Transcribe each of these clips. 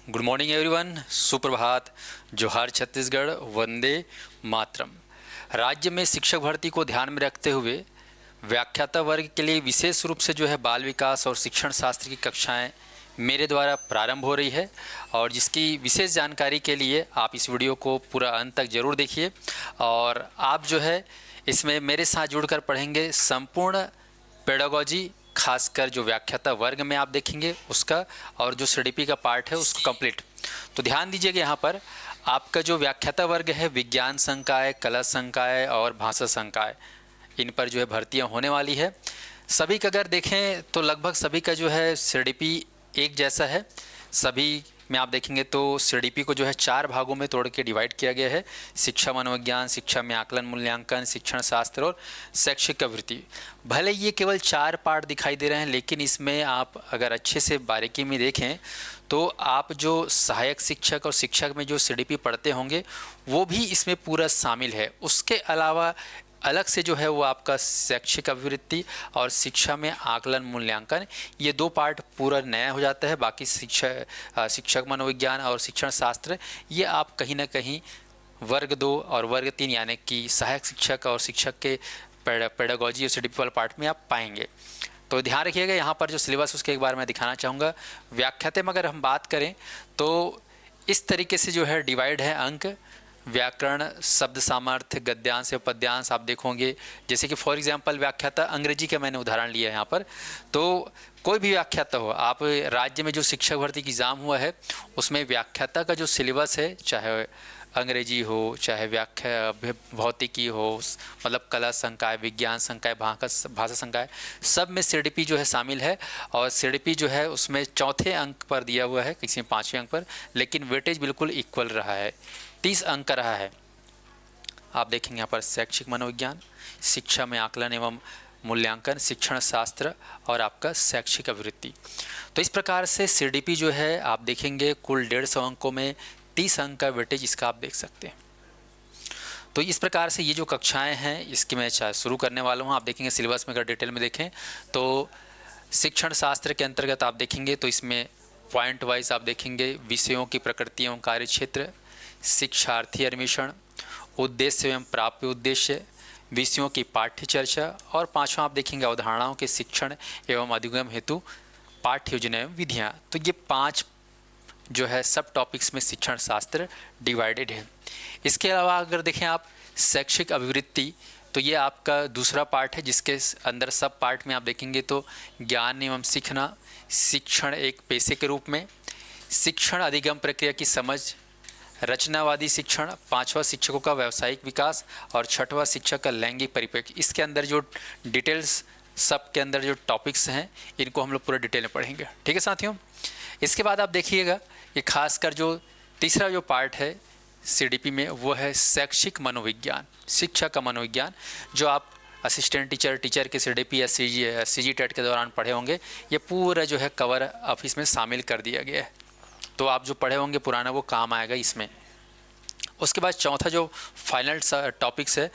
Good morning everyone, सुप्रभात, जोहार छत्तीसगढ़, वंदे मातरम। राज्य में शिक्षक भर्ती को ध्यान में रखते हुए व्याख्याता वर्ग के लिए विशेष रूप से जो है बाल विकास और शिक्षण शास्त्र की कक्षाएं मेरे द्वारा प्रारंभ हो रही है और जिसकी विशेष जानकारी के लिए आप इस वीडियो को पूरा अंत तक ज़रूर देखिए। और आप जो है इसमें मेरे साथ जुड़कर पढ़ेंगे संपूर्ण पेडागोजी, खासकर जो व्याख्याता वर्ग में आप देखेंगे उसका, और जो सीडीपी का पार्ट है उसको कंप्लीट। तो ध्यान दीजिएगा, यहाँ पर आपका जो व्याख्याता वर्ग है विज्ञान संकाय, कला संकाय और भाषा संकाय, इन पर जो है भर्तियां होने वाली है। सभी का अगर देखें तो लगभग सभी का जो है सीडीपी एक जैसा है। सभी में आप देखेंगे तो सीडीपी को जो है 4 भागों में तोड़ के डिवाइड किया गया है: शिक्षा मनोविज्ञान, शिक्षा में आकलन मूल्यांकन, शिक्षण शास्त्र और शैक्षिक आवृत्ति। भले ये केवल 4 पार्ट दिखाई दे रहे हैं, लेकिन इसमें आप अगर अच्छे से बारीकी में देखें तो आप जो सहायक शिक्षक और शिक्षक में जो सीडीपी पढ़ते होंगे वो भी इसमें पूरा शामिल है। उसके अलावा अलग से जो है वो आपका शैक्षिक अभिवृत्ति और शिक्षा में आकलन मूल्यांकन, ये 2 पार्ट पूरा नया हो जाता है। बाकी शिक्षक मनोविज्ञान और शिक्षण शास्त्र ये आप कहीं ना कहीं वर्ग 2 और वर्ग 3 यानी कि सहायक शिक्षक और शिक्षक के पेडागोजी और सीडीपी वाले पार्ट में आप पाएंगे। तो ध्यान रखिएगा, यहाँ पर जो सिलेबस उसके एक बार मैं दिखाना चाहूँगा। व्याख्याते में अगर हम बात करें तो इस तरीके से जो है डिवाइड है अंक: व्याकरण, शब्द सामर्थ्य, गद्यांश, पद्यांश। आप देखोगे जैसे कि फॉर एग्जांपल व्याख्याता अंग्रेजी का मैंने उदाहरण लिया है यहाँ पर। तो कोई भी व्याख्याता हो, आप राज्य में जो शिक्षक भर्ती की एग्ज़ाम हुआ है उसमें व्याख्याता का जो सिलेबस है, चाहे अंग्रेजी हो, चाहे भौतिकी हो, मतलब कला संकाय, विज्ञान संकाय, भाषा संकाय, सब में सीडीपी जो है शामिल है। और सीडीपी जो है उसमें चौथे अंक पर दिया हुआ है, किसी में 5वें अंक पर, लेकिन वेटेज बिल्कुल इक्वल रहा है, 30 अंक का रहा है। आप देखेंगे यहाँ पर शैक्षिक मनोविज्ञान, शिक्षा में आकलन एवं मूल्यांकन, शिक्षण शास्त्र और आपका शैक्षिक अभिवृत्ति। तो इस प्रकार से सीडीपी जो है आप देखेंगे कुल 150 अंकों में 30 अंक का वेटेज इसका आप देख सकते हैं। तो इस प्रकार से ये जो कक्षाएं हैं इसकी मैं शुरू करने वाला हूँ। आप देखेंगे सिलेबस में अगर डिटेल में देखें तो शिक्षण शास्त्र के अंतर्गत आप देखेंगे तो इसमें पॉइंट वाइज आप देखेंगे विषयों की प्रकृति एवं कार्यक्षेत्र, शिक्षार्थी अन्वेषण, उद्देश्य एवं प्राप्य उद्देश्य, विषयों की पाठ्य चर्चा, और 5वां आप देखेंगे अवधारणाओं के शिक्षण एवं अधिगम हेतु पाठ्य योजना एवं विधियाँ। तो ये 5 जो है सब टॉपिक्स में शिक्षण शास्त्र डिवाइडेड है। इसके अलावा अगर देखें आप शैक्षिक अभिवृत्ति, तो ये आपका दूसरा पार्ट है जिसके अंदर सब पार्ट में आप देखेंगे तो ज्ञान एवं सीखना, शिक्षण एक पेशे के रूप में, शिक्षण अधिगम प्रक्रिया की समझ, रचनावादी शिक्षण, 5वां शिक्षकों का व्यावसायिक विकास और 6वां शिक्षक का लैंगिक परिप्रेक्ष्य। इसके अंदर जो डिटेल्स सब के अंदर जो टॉपिक्स हैं इनको हम लोग पूरा डिटेल में पढ़ेंगे, ठीक है साथियों। इसके बाद आप देखिएगा ये खासकर जो तीसरा जो पार्ट है सीडीपी में वो है शैक्षिक मनोविज्ञान, शिक्षा का मनोविज्ञान, जो आप असिस्टेंट टीचर के सीडीपी या सीजी टेट के दौरान पढ़े होंगे। ये पूरा जो है कवर ऑफिस में शामिल कर दिया गया है, तो आप जो पढ़े होंगे पुराना वो काम आएगा इसमें। उसके बाद चौथा जो फाइनल टॉपिक्स है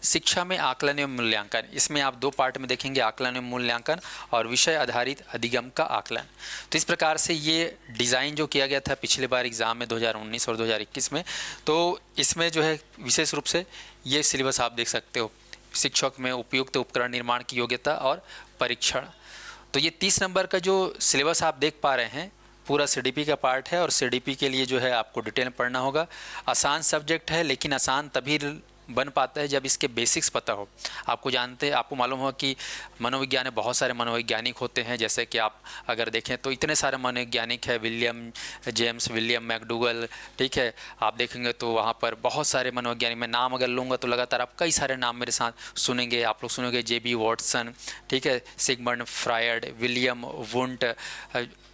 शिक्षा में आकलन एवं मूल्यांकन। इसमें आप 2 पार्ट में देखेंगे, आकलन एवं मूल्यांकन और विषय आधारित अधिगम का आकलन। तो इस प्रकार से ये डिज़ाइन जो किया गया था पिछले बार एग्ज़ाम में 2019 और 2021 में, तो इसमें जो है विशेष रूप से ये सिलेबस आप देख सकते हो। शिक्षक में उपयुक्त उपकरण निर्माण की योग्यता और परीक्षण, तो ये 30 नंबर का जो सिलेबस आप देख पा रहे हैं पूरा सीडीपी का पार्ट है। और सीडीपी के लिए जो है आपको डिटेल में पढ़ना होगा। आसान सब्जेक्ट है, लेकिन आसान तभी बन पाता है जब इसके बेसिक्स पता हो। आपको मालूम हो कि मनोविज्ञान में बहुत सारे मनोवैज्ञानिक होते हैं, जैसे कि आप अगर देखें तो इतने सारे मनोवैज्ञानिक है, विलियम मैकडूगल, ठीक है। आप देखेंगे तो वहाँ पर बहुत सारे मनोवैज्ञानिक, मैं नाम अगर लूँगा तो लगातार आप कई सारे नाम मेरे साथ सुनेंगे। आप लोग सुनेंगे जेबी वॉटसन, ठीक है, सिगमंड फ्रायड, विलियम वुंट,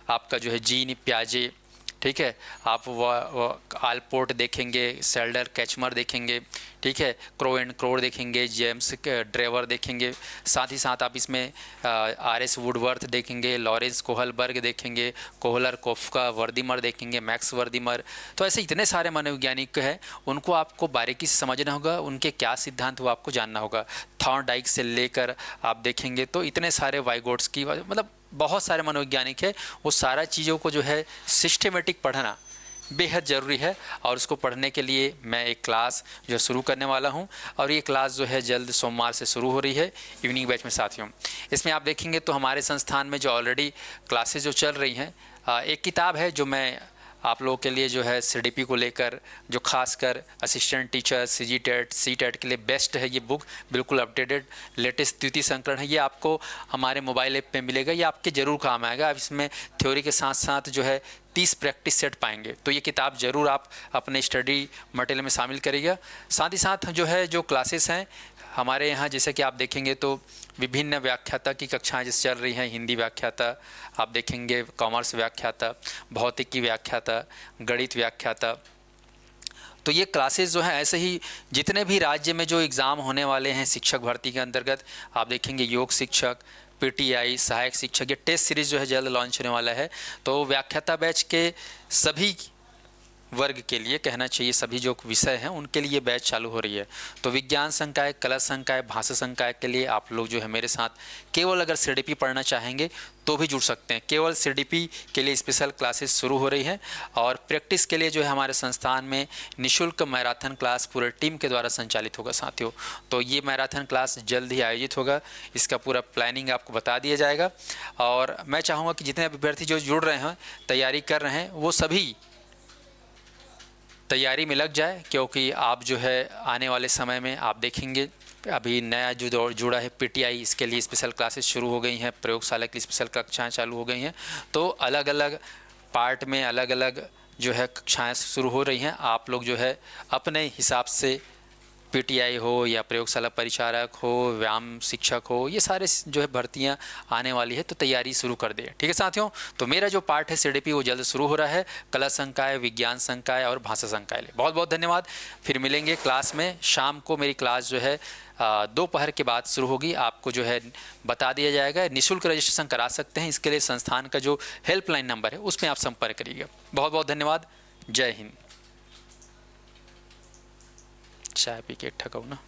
आपका जो है जीन पियाजे, ठीक है। आप आलपोर्ट देखेंगे, सेल्डर कैचमर देखेंगे, ठीक है, क्रो एंड क्रोर देखेंगे, जेम्स ड्रेवर देखेंगे। साथ ही साथ आप इसमें आर.एस. वुडवर्थ देखेंगे, लॉरेंस कोहलबर्ग देखेंगे, कोहलर कोफ्का वर्दीमर देखेंगे, मैक्स वर्दीमर। तो ऐसे इतने सारे मनोवैज्ञानिक हैं, उनको आपको बारीकी से समझना होगा, उनके क्या सिद्धांत वो आपको जानना होगा। थॉर्नडाइक से लेकर आप देखेंगे तो इतने सारे वाइगोट्स की, मतलब बहुत सारे मनोवैज्ञानिक है, वो सारा चीज़ों को जो है सिस्टमेटिक पढ़ना बेहद ज़रूरी है। और उसको पढ़ने के लिए मैं एक क्लास जो शुरू करने वाला हूं, और ये क्लास जो है जल्द सोमवार से शुरू हो रही है इवनिंग बैच में साथियों। इसमें आप देखेंगे तो हमारे संस्थान में जो ऑलरेडी क्लासेस जो चल रही हैं, एक किताब है जो मैं आप लोगों के लिए जो है सीडीपी को लेकर, जो खासकर असिस्टेंट टीचर सीजीटेट सीटेट के लिए बेस्ट है, ये बुक बिल्कुल अपडेटेड लेटेस्ट द्वितीय संस्करण है। ये आपको हमारे मोबाइल ऐप पे मिलेगा, ये आपके ज़रूर काम आएगा। आप इसमें थ्योरी के साथ साथ जो है 30 प्रैक्टिस सेट पाएंगे, तो ये किताब ज़रूर आप अपने स्टडी मटेरियल में शामिल करिएगा। साथ ही साथ जो है जो क्लासेस हैं हमारे यहाँ, जैसे कि आप देखेंगे तो विभिन्न व्याख्याता की कक्षाएं जैसे चल रही हैं, हिंदी व्याख्याता आप देखेंगे, कॉमर्स व्याख्याता, भौतिकी व्याख्याता, गणित व्याख्याता। तो ये क्लासेस जो हैं ऐसे ही जितने भी राज्य में जो एग्ज़ाम होने वाले हैं शिक्षक भर्ती के अंतर्गत, आप देखेंगे योग शिक्षक, पीटीआई, सहायक शिक्षक, ये टेस्ट सीरीज़ जो है जल्द लॉन्च होने वाला है। तो व्याख्याता बैच के सभी वर्ग के लिए कहना चाहिए, सभी जो विषय हैं उनके लिए बैच चालू हो रही है। तो विज्ञान संकाय, कला संकाय, भाषा संकाय के लिए आप लोग जो है मेरे साथ केवल अगर सीडीपी पढ़ना चाहेंगे तो भी जुड़ सकते हैं। केवल सीडीपी के लिए स्पेशल क्लासेस शुरू हो रही हैं, और प्रैक्टिस के लिए जो है हमारे संस्थान में निःशुल्क मैराथन क्लास पूरे टीम के द्वारा संचालित होगा साथियों। तो ये मैराथन क्लास जल्द ही आयोजित होगा, इसका पूरा प्लानिंग आपको बता दिया जाएगा। और मैं चाहूँगा कि जितने विद्यार्थी जो जुड़ रहे हैं, तैयारी कर रहे हैं, वो सभी तैयारी में लग जाए, क्योंकि आप जो है आने वाले समय में आप देखेंगे अभी नया जो दौर जुड़ा है पीटीआई, इसके लिए स्पेशल क्लासेस शुरू हो गई हैं, प्रयोगशाला की स्पेशल कक्षाएं चालू हो गई हैं। तो अलग अलग पार्ट में अलग अलग जो है कक्षाएं शुरू हो रही हैं। आप लोग जो है अपने हिसाब से पीटीआई हो या प्रयोगशाला परिचारक हो, व्यायाम शिक्षक हो, ये सारे जो है भर्तियां आने वाली है, तो तैयारी शुरू कर दें। ठीक है साथियों, तो मेरा जो पार्ट है सीडीपी वो जल्द शुरू हो रहा है, कला संकाय, विज्ञान संकाय और भाषा संकाय लिए। बहुत बहुत धन्यवाद। फिर मिलेंगे क्लास में। शाम को मेरी क्लास जो है दोपहर के बाद शुरू होगी। आपको जो है बता दिया जाएगा, निःशुल्क रजिस्ट्रेशन करा सकते हैं। इसके लिए संस्थान का जो हेल्पलाइन नंबर है उसमें आप संपर्क करिएगा। बहुत बहुत धन्यवाद। जय हिंद। चाय पी के ठकाऊ ना।